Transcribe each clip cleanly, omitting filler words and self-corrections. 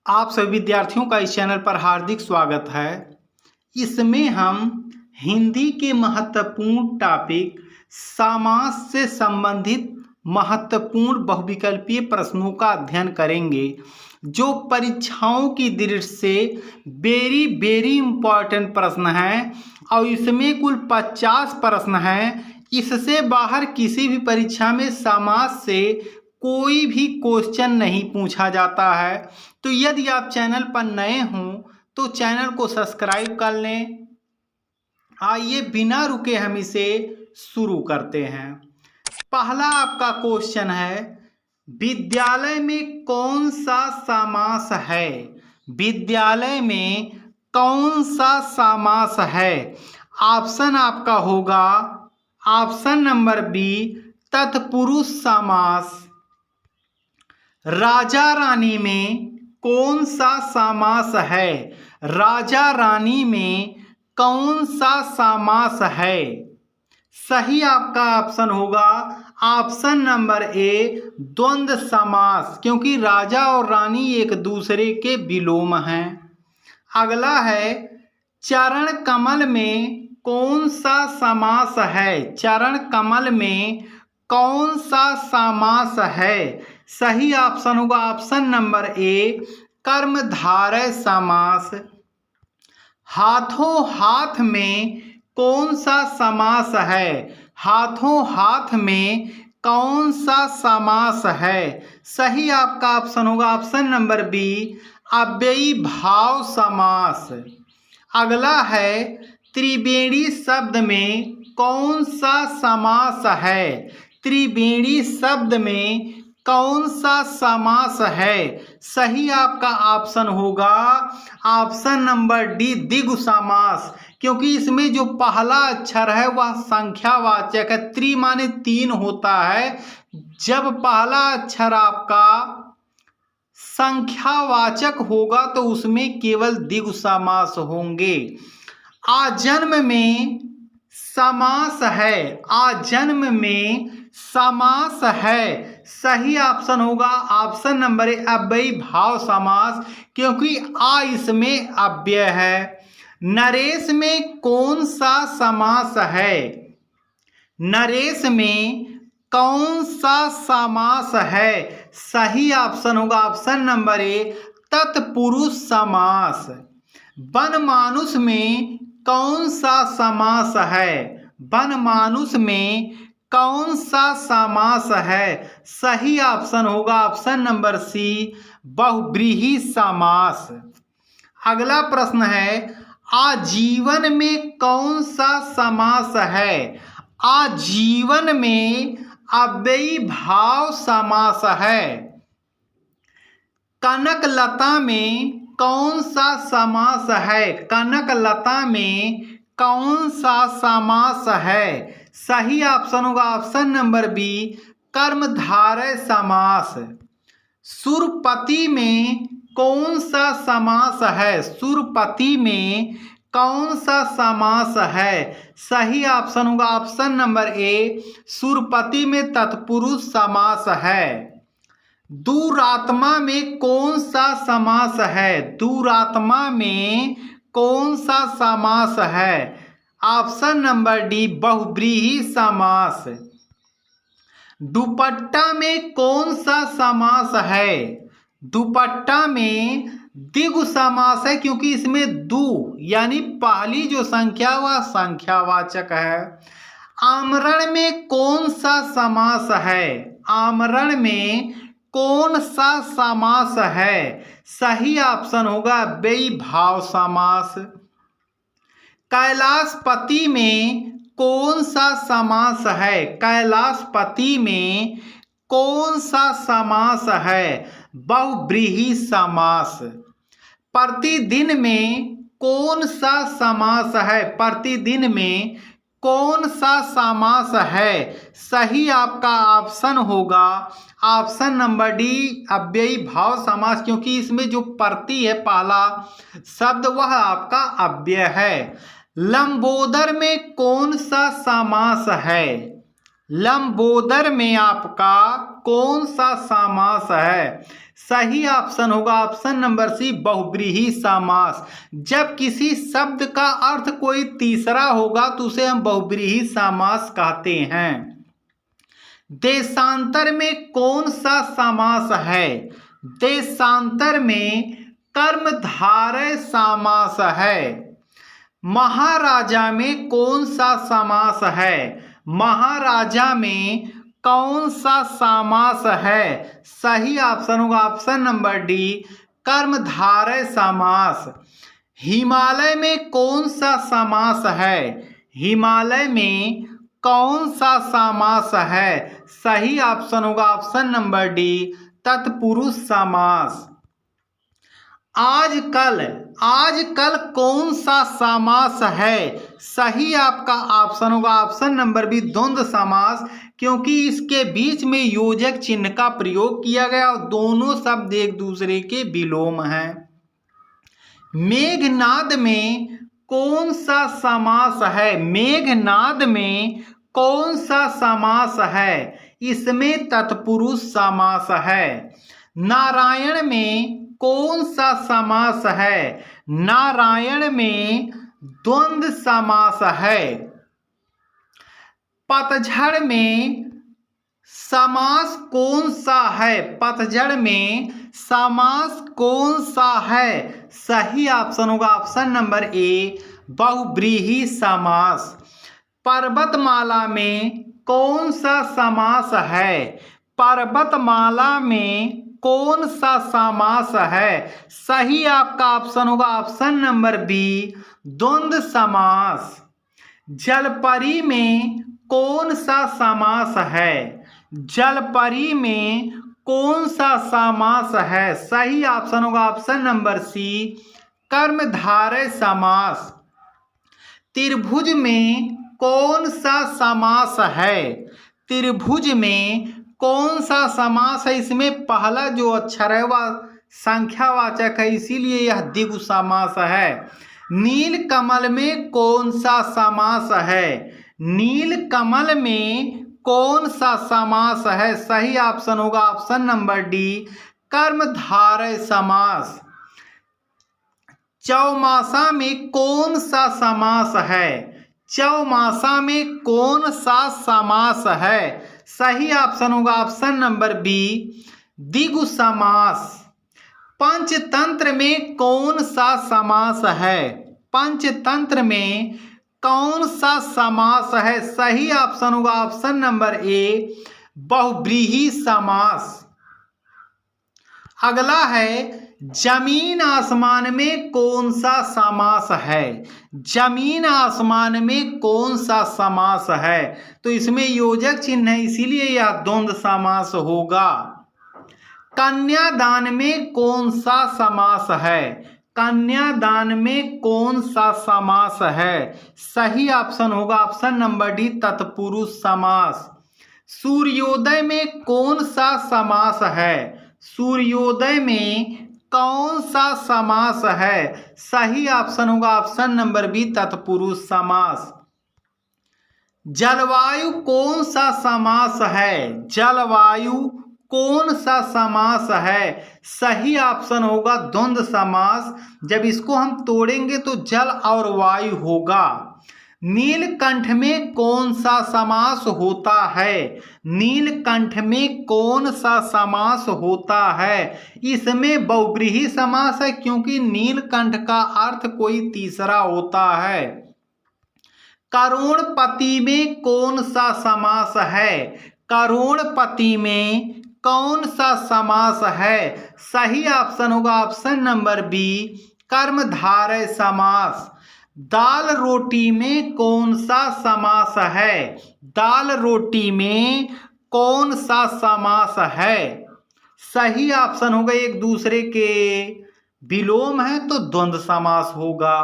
आप सभी विद्यार्थियों का इस चैनल पर हार्दिक स्वागत है। इसमें हम हिंदी के महत्वपूर्ण टॉपिक समास से संबंधित महत्वपूर्ण बहुविकल्पीय प्रश्नों का अध्ययन करेंगे, जो परीक्षाओं की दृष्टि से वेरी इम्पॉर्टेंट प्रश्न हैं और इसमें कुल 50 प्रश्न हैं। इससे बाहर किसी भी परीक्षा में समास से कोई भी क्वेश्चन नहीं पूछा जाता है। तो यदि आप चैनल पर नए हों तो चैनल को सब्सक्राइब कर लें। आइए बिना रुके हम इसे शुरू करते हैं। पहला आपका क्वेश्चन है, विद्यालय में कौन सा समास है? विद्यालय में कौन सा समास है? ऑप्शन आपका होगा ऑप्शन नंबर बी, तत्पुरुष समास। राजा रानी में कौन सा समास है? राजा रानी में कौन सा समास है? सही आपका ऑप्शन होगा ऑप्शन नंबर ए, द्वंद्व समास, क्योंकि राजा और रानी एक दूसरे के विलोम हैं। अगला है, चरण कमल में कौन सा समास है? चरण कमल में कौन सा समास है? सही ऑप्शन होगा ऑप्शन नंबर ए, कर्मधारय समास। हाथों हाथ में कौन सा समास है? हाथों हाथ में कौन सा समास है? सही आपका ऑप्शन होगा ऑप्शन नंबर बी, अव्ययी भाव समास। अगला है, त्रिवेणी शब्द में कौन सा समास है? त्रिवेणी शब्द में कौन सा समास है? सही आपका ऑप्शन होगा ऑप्शन नंबर डी, द्विगु समास, क्योंकि इसमें जो पहला अक्षर है वह संख्यावाचक है। त्रि माने 3 होता है। जब पहला अक्षर आपका संख्यावाचक होगा तो उसमें केवल द्विगु समास होंगे। आजन्म में समास है। आजन्म में समास है। सही ऑप्शन होगा ऑप्शन नंबर ए, अव्ययी भाव समास, क्योंकि आ इसमें अव्यय है। नरेश में कौन सा समास है? नरेश में कौन सा समास है? सही ऑप्शन होगा ऑप्शन नंबर ए, तत्पुरुष समास। बनमानुष में कौन सा समास है? बनमानुष में कौन सा समास है? सही ऑप्शन होगा ऑप्शन नंबर सी, बहुव्रीहि समास। अगला प्रश्न है, आजीवन में कौन सा समास है? आजीवन में अव्ययी भाव समास है। कनकलता में कौन सा समास है? कनकलता में कौन सा समास है? सही ऑप्शन होगा ऑप्शन नंबर बी, कर्मधारय समास। सुरपति में कौन सा समास है? सुरपति में कौन सा समास है? सही ऑप्शन होगा ऑप्शन नंबर ए, सुरपति में तत्पुरुष समास है। दुरात्मा में कौन सा समास है? दुरात्मा में कौन सा समास है? ऑप्शन नंबर डी, बहुव्रीहि समास। दुपट्टा में कौन सा समास है? दुपट्टा में द्विगु समास है, क्योंकि इसमें दु यानी पहली जो संख्या वह संख्यावाचक है। आमरण में कौन सा समास है? आमरण में कौन सा समास है? सही ऑप्शन होगा अव्ययी भाव समास। कैलाशपति में कौन सा समास है? कैलाशपति में कौन सा समास है? बहुव्रीहि समास। प्रतिदिन में कौन सा समास है? प्रतिदिन में कौन सा समास है? सही आपका ऑप्शन होगा ऑप्शन नंबर डी, अव्ययी भाव समास, क्योंकि इसमें जो प्रति है पहला शब्द वह आपका अव्यय है। लंबोदर में कौन सा समास है? लंबोदर में आपका कौन सा समास है? सही ऑप्शन होगा ऑप्शन नंबर सी, बहुब्रीहि समास। जब किसी शब्द का अर्थ कोई तीसरा होगा तो उसे हम बहुब्रीहि समास कहते हैं। देशांतर में कौन सा समास है? देशांतर में कर्मधारय समास है। महाराजा में कौन सा समास है? महाराजा में कौन सा समास है? सही ऑप्शन होगा ऑप्शन नंबर डी, कर्मधारय समास। हिमालय में कौन सा समास है? हिमालय में कौन सा समास है? सही ऑप्शन होगा ऑप्शन नंबर डी, तत्पुरुष समास। आजकल कौन सा समास है? सही आपका ऑप्शन होगा ऑप्शन नंबर बी, द्वंद्व समास, क्योंकि इसके बीच में योजक चिन्ह का प्रयोग किया गया और दोनों शब्द एक दूसरे के विलोम हैं। मेघनाद में कौन सा समास है? मेघनाद में कौन सा समास है? इसमें तत्पुरुष समास है। नारायण में कौन सा समास है? नारायण में द्वंद्व समास है। पतझड़ में समास कौन सा है? पतझड़ में समास कौन सा है? सही ऑप्शन होगा ऑप्शन नंबर ए, बहुब्रीहि समास। पर्वतमाला में कौन सा समास है? पर्वतमाला में कौन सा समास है? सही आपका ऑप्शन होगा ऑप्शन नंबर बी, द्वंद्व समास। जलपरी में कौन सा समास है? जलपरी में कौन सा समास है? सही ऑप्शन होगा ऑप्शन नंबर सी, कर्मधारय समास। त्रिभुज में कौन सा समास है? त्रिभुज में कौन सा समास है? इसमें पहला जो अक्षर है वह संख्यावाचक है, इसीलिए यह द्विगु समास है। नील कमल में कौन सा समास है? नील कमल में कौन सा समास है? सही ऑप्शन होगा ऑप्शन नंबर डी, कर्मधारय समास। चौमासा में कौन सा समास है? चौमासा में कौन सा समास है? सही ऑप्शन होगा ऑप्शन नंबर बी, द्विगु समास। पंचतंत्र में कौन सा समास है? पंचतंत्र में कौन सा समास है? सही ऑप्शन होगा ऑप्शन नंबर ए, बहुब्रीहि समास। अगला है जमीन आसमान में कौन सा समास है? जमीन आसमान में कौन सा समास है? तो इसमें योजक चिन्ह है, इसीलिए यह द्वंद्व समास होगा। कन्यादान में कौन सा समास है? कन्यादान में कौन सा समास है? सही ऑप्शन होगा ऑप्शन नंबर डी, तत्पुरुष समास। सूर्योदय में कौन सा समास है? सूर्योदय में कौन सा समास है? सही ऑप्शन होगा ऑप्शन नंबर बी, तत्पुरुष समास। जलवायु कौन सा समास है? जलवायु कौन सा समास है? सही ऑप्शन होगा द्वंद्व समास। जब इसको हम तोड़ेंगे तो जल और वायु होगा। नीलकंठ में कौन सा समास होता है? नीलकंठ में कौन सा समास होता है? इसमें बहुब्रीहि समास है, क्योंकि नीलकंठ का अर्थ कोई तीसरा होता है। करोड़पति में कौन सा समास है? करोड़पति में कौन सा समास है? सही ऑप्शन होगा ऑप्शन नंबर बी, कर्मधारय समास। दाल रोटी में कौन सा समास है? दाल रोटी में कौन सा समास है? सही ऑप्शन होगा, एक दूसरे के विलोम है तो द्वंद्व समास होगा।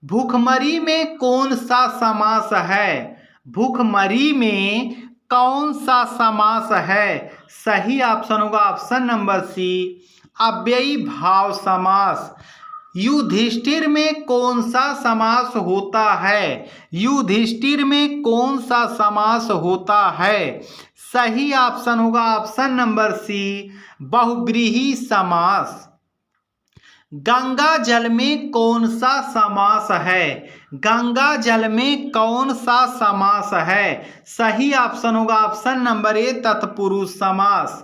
भूखमरी में कौन सा समास है? भूखमरी में कौन सा समास है? सही ऑप्शन होगा ऑप्शन नंबर सी, अव्ययी भाव समास। युधिष्ठिर में कौन सा समास होता है? युधिष्ठिर में कौन सा समास होता है? सही ऑप्शन होगा ऑप्शन नंबर सी, बहुव्रीहि समास। गंगा जल में कौन सा समास है? गंगा जल में कौन सा समास है? सही ऑप्शन होगा ऑप्शन नंबर ए, तत्पुरुष समास।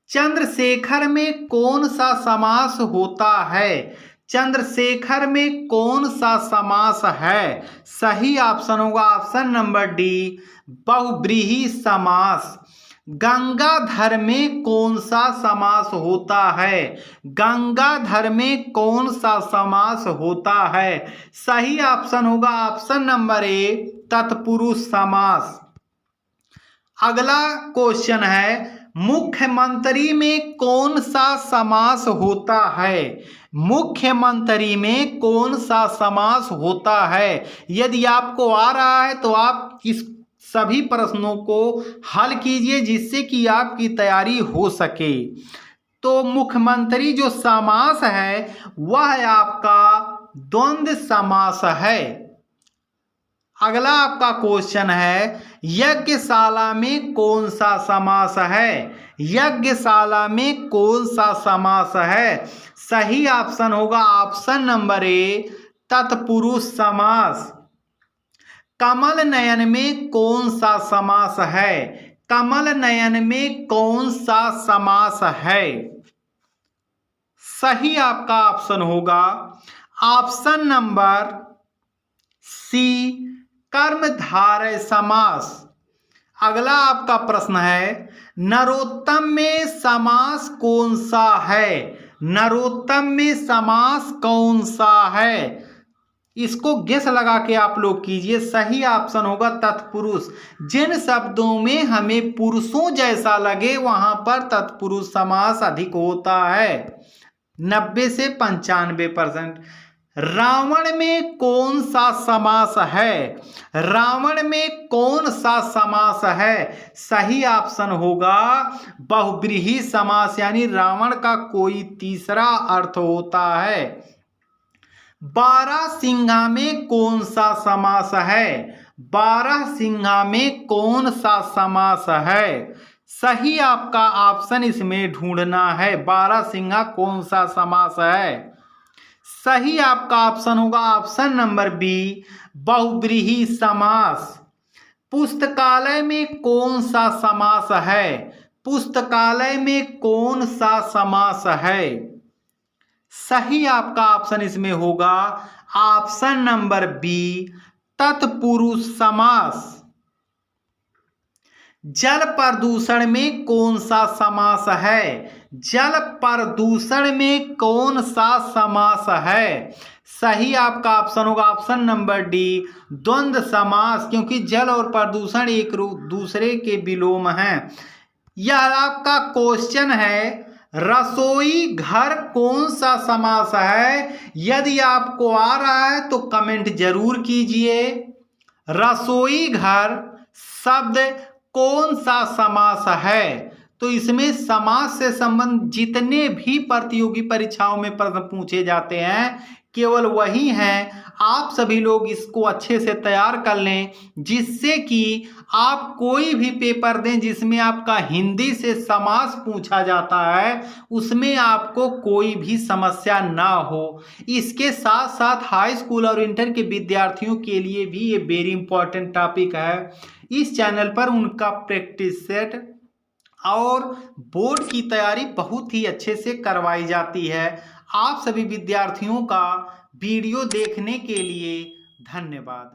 चंद्रशेखर में कौन सा समास होता है? चंद्रशेखर में कौन सा समास है? सही ऑप्शन होगा ऑप्शन नंबर डी, बहुव्रीहि समास। गंगाधर में कौन सा समास होता है? गंगाधर में कौन सा समास होता है? सही ऑप्शन होगा ऑप्शन नंबर ए, तत्पुरुष समास। अगला क्वेश्चन है, मुख्यमंत्री में कौन सा समास होता है? मुख्यमंत्री में कौन सा समास होता है? यदि आपको आ रहा है तो आप इस सभी प्रश्नों को हल कीजिए जिससे कि आपकी तैयारी हो सके। तो मुख्यमंत्री जो समास है वह आपका द्वंद्व समास है। अगला आपका क्वेश्चन है, यज्ञशाला में कौन सा समास है? यज्ञशाला में कौन सा समास है? सही ऑप्शन होगा ऑप्शन नंबर ए, तत्पुरुष समास। कमल नयन में कौन सा समास है? कमल नयन में कौन सा समास है? सही आपका ऑप्शन होगा ऑप्शन नंबर सी, कर्मधारय समास। अगला आपका प्रश्न है, नरोत्तम में समास कौन सा है? नरोत्तम में समास कौन सा है? इसको गेस लगा के आप लोग कीजिए। सही ऑप्शन होगा तत्पुरुष। जिन शब्दों में हमें पुरुषों जैसा लगे वहां पर तत्पुरुष समास अधिक होता है, 90 से 95%। रावण में कौन सा समास है? रावण में कौन सा समास है? सही ऑप्शन होगा बहुव्रीहि समास, यानी रावण का कोई तीसरा अर्थ होता है। बारहसिंहा में कौन सा समास है? बारहसिंहा में कौन सा समास है? सही आपका ऑप्शन इसमें ढूंढना है, बारहसिंहा कौन सा समास है? सही आपका ऑप्शन होगा ऑप्शन नंबर बी, बहुव्रीहि समास। पुस्तकालय में कौन सा समास है? पुस्तकालय में कौन सा समास है? सही आपका ऑप्शन इसमें होगा ऑप्शन नंबर बी, तत्पुरुष समास। जल प्रदूषण में कौन सा समास है? जल प्रदूषण में कौन सा समास है? सही आपका ऑप्शन होगा ऑप्शन नंबर डी, द्वंद्व समास, क्योंकि जल और प्रदूषण एक दूसरे के विलोम हैं। यह आपका क्वेश्चन है, रसोई घर कौन सा समास है? यदि आपको आ रहा है तो कमेंट जरूर कीजिए। रसोई घर शब्द कौन सा समास है? तो इसमें समास से संबंध जितने भी प्रतियोगी परीक्षाओं में प्रश्न पूछे जाते हैं केवल वही हैं। आप सभी लोग इसको अच्छे से तैयार कर लें जिससे कि आप कोई भी पेपर दें जिसमें आपका हिंदी से समास पूछा जाता है उसमें आपको कोई भी समस्या ना हो। इसके साथ साथ हाई स्कूल और इंटर के विद्यार्थियों के लिए भी ये वेरी इंपॉर्टेंट टॉपिक है। इस चैनल पर उनका प्रैक्टिस सेट और बोर्ड की तैयारी बहुत ही अच्छे से करवाई जाती है। आप सभी विद्यार्थियों का वीडियो देखने के लिए धन्यवाद।